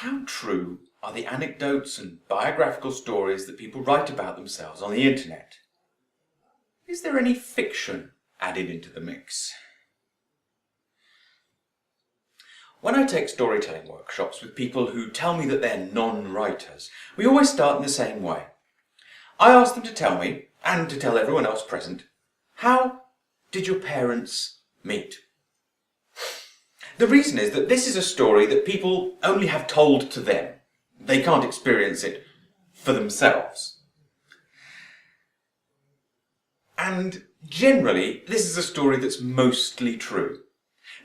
How true are the anecdotes and biographical stories that people write about themselves on the internet? Is there any fiction added into the mix? When I take storytelling workshops with people who tell me that they're non-writers, we always start in the same way. I ask them to tell me, and to tell everyone else present, how did your parents meet? The reason is that this is a story that people only have told to them. They can't experience it for themselves. And generally, this is a story that's mostly true.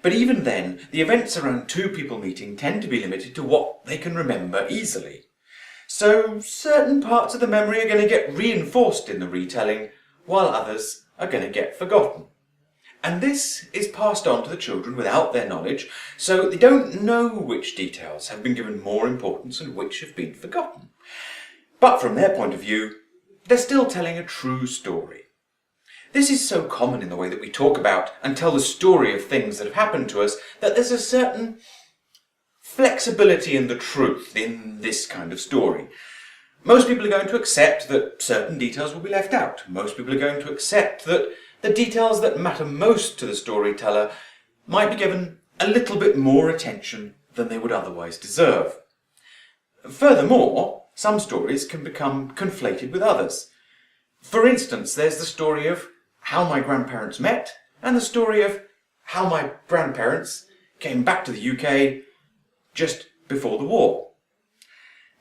But even then, the events around two people meeting tend to be limited to what they can remember easily. So certain parts of the memory are going to get reinforced in the retelling, while others are going to get forgotten. And this is passed on to the children without their knowledge, so they don't know which details have been given more importance and which have been forgotten. But from their point of view, they're still telling a true story. This is so common in the way that we talk about and tell the story of things that have happened to us that there's a certain flexibility in the truth in this kind of story. Most people are going to accept that certain details will be left out. Most people are going to accept that the details that matter most to the storyteller might be given a little bit more attention than they would otherwise deserve. Furthermore, some stories can become conflated with others. For instance, there's the story of how my grandparents met and the story of how my grandparents came back to the UK just before the war.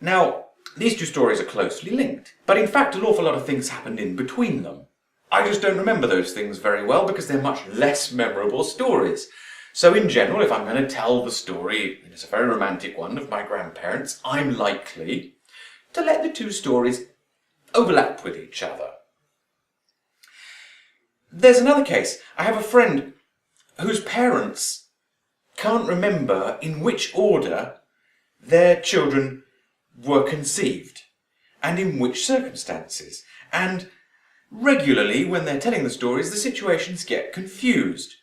Now, these two stories are closely linked, but in fact an awful lot of things happened in between them. I just don't remember those things very well because they're much less memorable stories. So in general, if I'm going to tell the story, and it's a very romantic one, of my grandparents, I'm likely to let the two stories overlap with each other. There's another case. I have a friend whose parents can't remember in which order their children were conceived and in which circumstances. And regularly, when they're telling the stories, the situations get confused.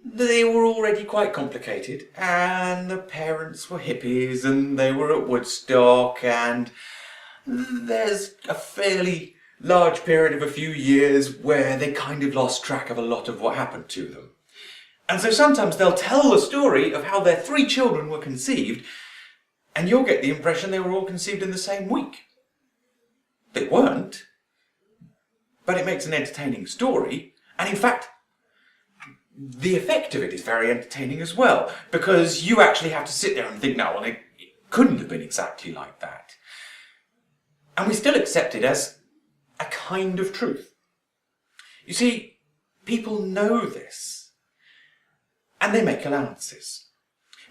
They were already quite complicated, and the parents were hippies, and they were at Woodstock, and there's a fairly large period of a few years where they kind of lost track of a lot of what happened to them. And so sometimes they'll tell the story of how their 3 children were conceived, and you'll get the impression they were all conceived in the same week. They weren't. But it makes an entertaining story, and in fact, the effect of it is very entertaining as well, because you actually have to sit there and think, no, well, it couldn't have been exactly like that. And we still accept it as a kind of truth. You see, people know this, and they make allowances.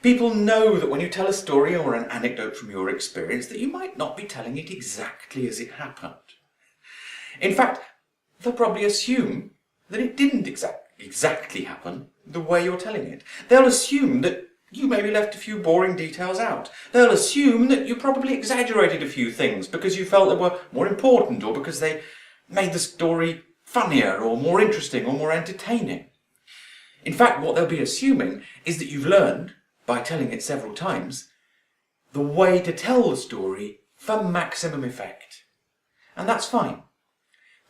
People know that when you tell a story or an anecdote from your experience, that you might not be telling it exactly as it happened. In fact, they'll probably assume that it didn't exactly happen the way you're telling it. They'll assume that you maybe left a few boring details out. They'll assume that you probably exaggerated a few things because you felt they were more important, or because they made the story funnier or more interesting or more entertaining. In fact, what they'll be assuming is that you've learned, by telling it several times, the way to tell the story for maximum effect. And that's fine,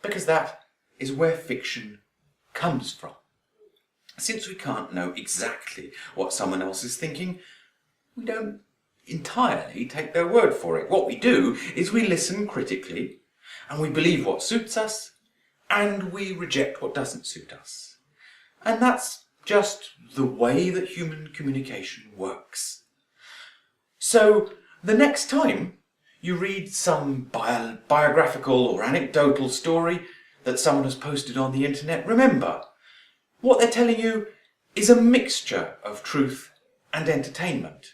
because that is where fiction comes from. Since we can't know exactly what someone else is thinking, we don't entirely take their word for it. What we do is we listen critically, and we believe what suits us, and we reject what doesn't suit us. And that's just the way that human communication works. So, the next time you read some biographical or anecdotal story that someone has posted on the internet, remember, what they're telling you is a mixture of truth and entertainment.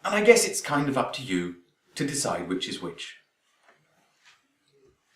And I guess it's kind of up to you to decide which is which.